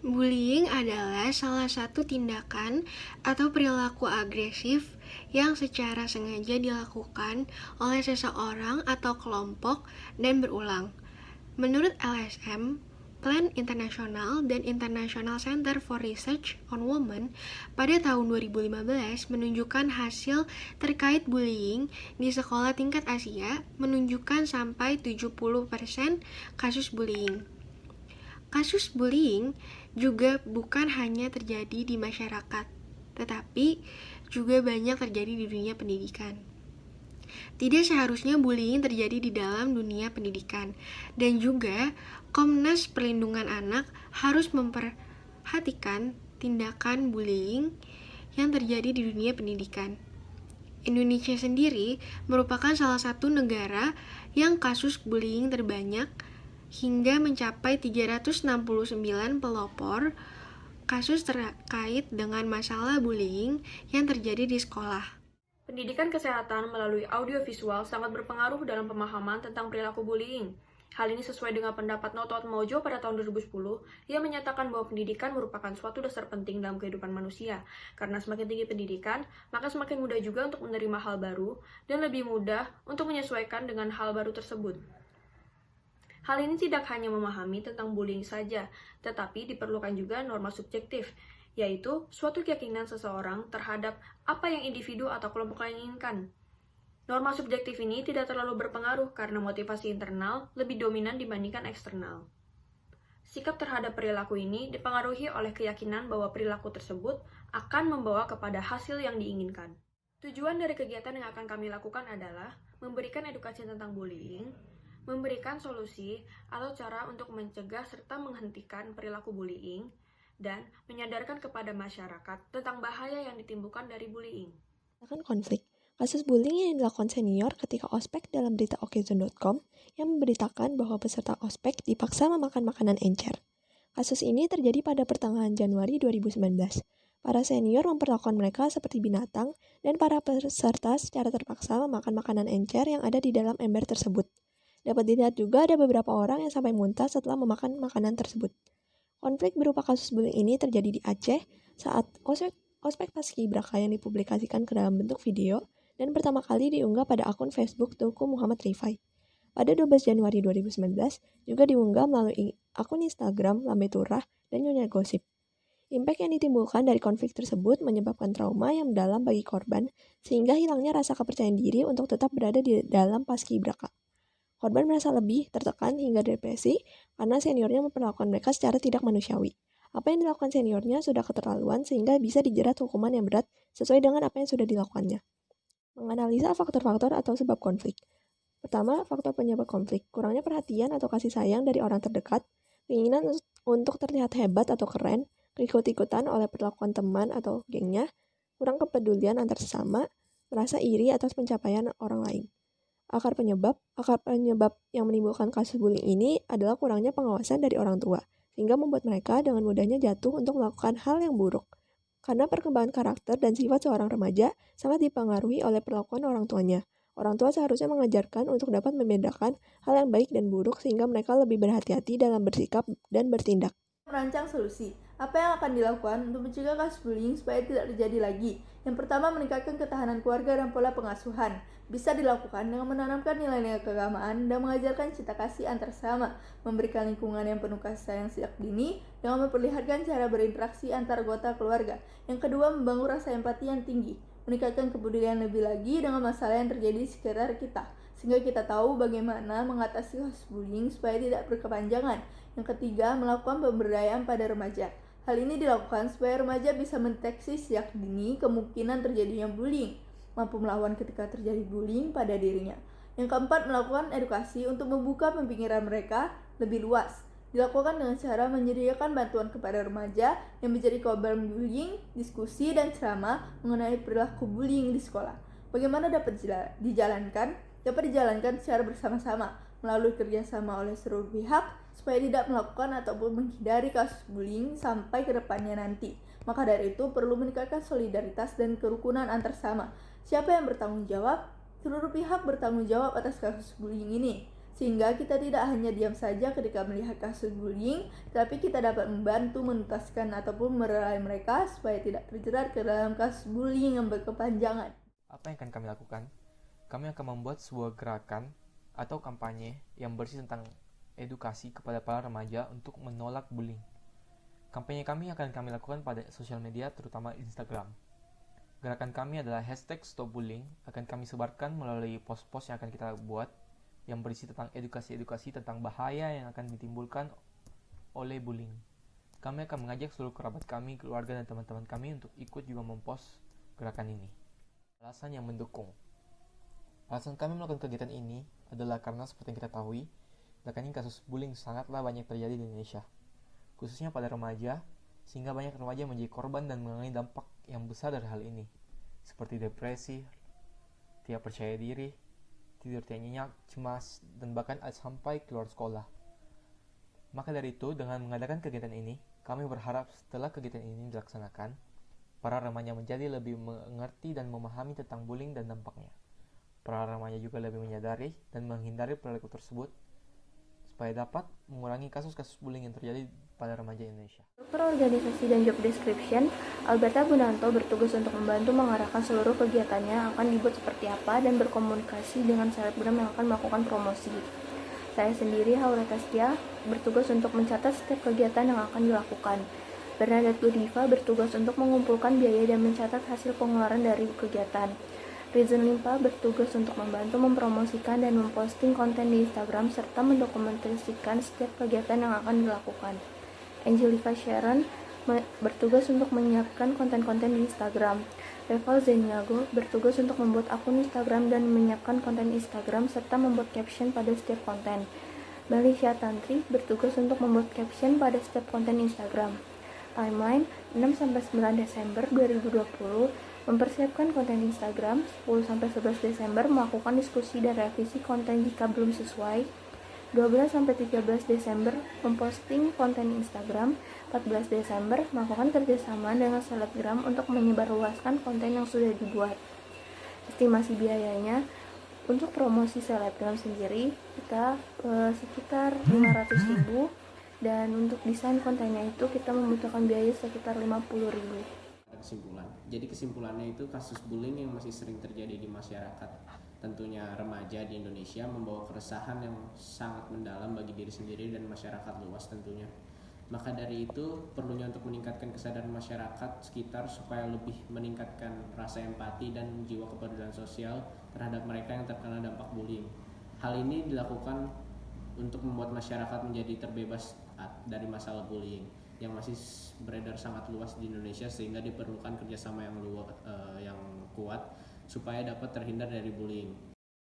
Bullying adalah salah satu tindakan atau perilaku agresif yang secara sengaja dilakukan oleh seseorang atau kelompok dan berulang. Menurut LSM, Plan Internasional dan International Center for Research on Women pada tahun 2015 menunjukkan hasil terkait bullying di sekolah tingkat Asia menunjukkan sampai 70% kasus bullying. Kasus bullying juga bukan hanya terjadi di masyarakat, tetapi juga banyak terjadi di dunia pendidikan. Tidak seharusnya bullying terjadi di dalam dunia pendidikan, dan juga Komnas Perlindungan Anak harus memperhatikan tindakan bullying yang terjadi di dunia pendidikan. Indonesia sendiri merupakan salah satu negara yang kasus bullying terbanyak hingga mencapai 369 pelopor kasus terkait dengan masalah bullying yang terjadi di sekolah. Pendidikan kesehatan melalui audiovisual sangat berpengaruh dalam pemahaman tentang perilaku bullying. Hal ini sesuai dengan pendapat Noto Atmojo pada tahun 2010 yang menyatakan bahwa pendidikan merupakan suatu dasar penting dalam kehidupan manusia. Karena semakin tinggi pendidikan, maka semakin mudah juga untuk menerima hal baru dan lebih mudah untuk menyesuaikan dengan hal baru tersebut. Hal ini tidak hanya memahami tentang bullying saja, tetapi diperlukan juga norma subjektif, yaitu suatu keyakinan seseorang terhadap apa yang individu atau kelompok lain inginkan. Norma subjektif ini tidak terlalu berpengaruh karena motivasi internal lebih dominan dibandingkan eksternal. Sikap terhadap perilaku ini dipengaruhi oleh keyakinan bahwa perilaku tersebut akan membawa kepada hasil yang diinginkan. Tujuan dari kegiatan yang akan kami lakukan adalah memberikan edukasi tentang bullying, memberikan solusi atau cara untuk mencegah serta menghentikan perilaku bullying, dan menyadarkan kepada masyarakat tentang bahaya yang ditimbulkan dari bullying. Konflik. Kasus bullying yang dilakukan senior ketika ospek dalam berita okezone.com yang memberitakan bahwa peserta ospek dipaksa memakan makanan encer. Kasus ini terjadi pada pertengahan Januari 2019. Para senior memperlakukan mereka seperti binatang dan para peserta secara terpaksa memakan makanan encer yang ada di dalam ember tersebut. Dapat dilihat juga ada beberapa orang yang sampai muntah setelah memakan makanan tersebut. Konflik berupa kasus bullying ini terjadi di Aceh saat ospek paskibraka yang dipublikasikan ke dalam bentuk video dan pertama kali diunggah pada akun Facebook Teuku Muhammad Rifai. Pada 12 Januari 2019 juga diunggah melalui akun Instagram Lambe Turah dan Nyonya Gosip. Impact yang ditimbulkan dari konflik tersebut menyebabkan trauma yang mendalam bagi korban sehingga hilangnya rasa kepercayaan diri untuk tetap berada di dalam paskibraka. Korban merasa lebih tertekan hingga depresi karena seniornya memperlakukan mereka secara tidak manusiawi. Apa yang dilakukan seniornya sudah keterlaluan sehingga bisa dijerat hukuman yang berat sesuai dengan apa yang sudah dilakukannya. Menganalisa faktor-faktor atau sebab konflik. Pertama, faktor penyebab konflik. Kurangnya perhatian atau kasih sayang dari orang terdekat, keinginan untuk terlihat hebat atau keren, keikut-ikutan oleh perlakuan teman atau gengnya, kurang kepedulian antar sesama, merasa iri atas pencapaian orang lain. Akar penyebab yang menimbulkan kasus bullying ini adalah kurangnya pengawasan dari orang tua, sehingga membuat mereka dengan mudahnya jatuh untuk melakukan hal yang buruk. Karena perkembangan karakter dan sifat seorang remaja sangat dipengaruhi oleh perlakuan orang tuanya. Orang tua seharusnya mengajarkan untuk dapat membedakan hal yang baik dan buruk sehingga mereka lebih berhati-hati dalam bersikap dan bertindak. Merancang solusi. Apa yang akan dilakukan untuk mencegah kasus bullying supaya tidak terjadi lagi? Yang pertama, meningkatkan ketahanan keluarga dan pola pengasuhan. Bisa dilakukan dengan menanamkan nilai-nilai keagamaan dan mengajarkan cinta kasih antar sesama, memberikan lingkungan yang penuh kasih sayang sejak dini, dengan memperlihatkan cara berinteraksi antar anggota keluarga. Yang kedua, membangun rasa empati yang tinggi, meningkatkan kepedulian lebih lagi dengan masalah yang terjadi di sekitar kita, sehingga kita tahu bagaimana mengatasi kasus bullying supaya tidak berkepanjangan. Yang ketiga, melakukan pemberdayaan pada remaja. Hal ini dilakukan supaya remaja bisa mendeteksi sejak dini kemungkinan terjadinya bullying, mampu melawan ketika terjadi bullying pada dirinya. Yang keempat, melakukan edukasi untuk membuka pemikiran mereka lebih luas. Dilakukan dengan cara menyediakan bantuan kepada remaja yang menjadi korban bullying, diskusi, dan ceramah mengenai perilaku bullying di sekolah. Bagaimana dapat dijalankan? Dapat dijalankan secara bersama-sama melalui kerjasama oleh seluruh pihak supaya tidak melakukan ataupun menghindari kasus bullying sampai ke depannya nanti. Maka dari itu perlu meningkatkan solidaritas dan kerukunan antar sesama. Siapa yang bertanggung jawab? Seluruh pihak bertanggung jawab atas kasus bullying ini. Sehingga kita tidak hanya diam saja ketika melihat kasus bullying, tapi kita dapat membantu menuntaskan ataupun meraih mereka supaya tidak terjerat ke dalam kasus bullying yang berkepanjangan. Apa yang akan kami lakukan? Kami akan membuat sebuah gerakan atau kampanye yang bersih tentang edukasi kepada para remaja untuk menolak bullying. Kampanye kami akan kami lakukan pada sosial media, terutama Instagram. Gerakan kami adalah #StopBullying, akan kami sebarkan melalui post-post yang akan kita buat yang berisi tentang edukasi-edukasi tentang bahaya yang akan ditimbulkan oleh bullying. Kami akan mengajak seluruh kerabat kami, keluarga, dan teman-teman kami untuk ikut juga mempost gerakan ini. Alasan yang mendukung. Alasan kami melakukan kegiatan ini adalah karena seperti yang kita tahui, belakangan ini kasus bullying sangatlah banyak terjadi di Indonesia, khususnya pada remaja, sehingga banyak remaja menjadi korban dan mengalami dampak yang besar dari hal ini, seperti depresi, tidak percaya diri, tidur tidak nyenyak, cemas, dan bahkan sampai keluar sekolah. Maka dari itu, dengan mengadakan kegiatan ini, kami berharap setelah kegiatan ini dilaksanakan, para remaja menjadi lebih mengerti dan memahami tentang bullying dan dampaknya. Para remaja juga lebih menyadari dan menghindari perilaku tersebut, supaya dapat mengurangi kasus-kasus bullying yang terjadi pada remaja Indonesia. Struktur organisasi dan job description, Alberta Gunanto bertugas untuk membantu mengarahkan seluruh kegiatannya akan dibuat seperti apa dan berkomunikasi dengan selebgram yang akan melakukan promosi. Saya sendiri, Haura Taskia, bertugas untuk mencatat setiap kegiatan yang akan dilakukan. Bernadette Godiva bertugas untuk mengumpulkan biaya dan mencatat hasil pengeluaran dari kegiatan. Rizan Limpa bertugas untuk membantu mempromosikan dan memposting konten di Instagram serta mendokumentasikan setiap kegiatan yang akan dilakukan. Angelica Sharon bertugas untuk menyiapkan konten-konten di Instagram. Reval Zeniago bertugas untuk membuat akun Instagram dan menyiapkan konten Instagram serta membuat caption pada setiap konten. Malaysia Tantri bertugas untuk membuat caption pada setiap konten Instagram. Timeline 6-9 Desember 2020 mempersiapkan konten Instagram. 10-11 Desember melakukan diskusi dan revisi konten jika belum sesuai. 12-13 Desember memposting konten Instagram. 14 Desember melakukan kerjasama dengan selebgram untuk menyebarluaskan konten yang sudah dibuat. Estimasi biayanya untuk promosi selebgram sendiri kita sekitar 500.000, dan untuk desain kontennya itu kita membutuhkan biaya sekitar 50.000. Kesimpulan. Jadi kesimpulannya itu kasus bullying yang masih sering terjadi di masyarakat, tentunya remaja di Indonesia, membawa keresahan yang sangat mendalam bagi diri sendiri dan masyarakat luas tentunya. Maka dari itu perlunya untuk meningkatkan kesadaran masyarakat sekitar supaya lebih meningkatkan rasa empati dan jiwa kepedulian sosial terhadap mereka yang terkena dampak bullying. Hal ini dilakukan untuk membuat masyarakat menjadi terbebas dari masalah bullying yang masih beredar sangat luas di Indonesia, sehingga diperlukan kerjasama yang kuat supaya dapat terhindar dari bullying.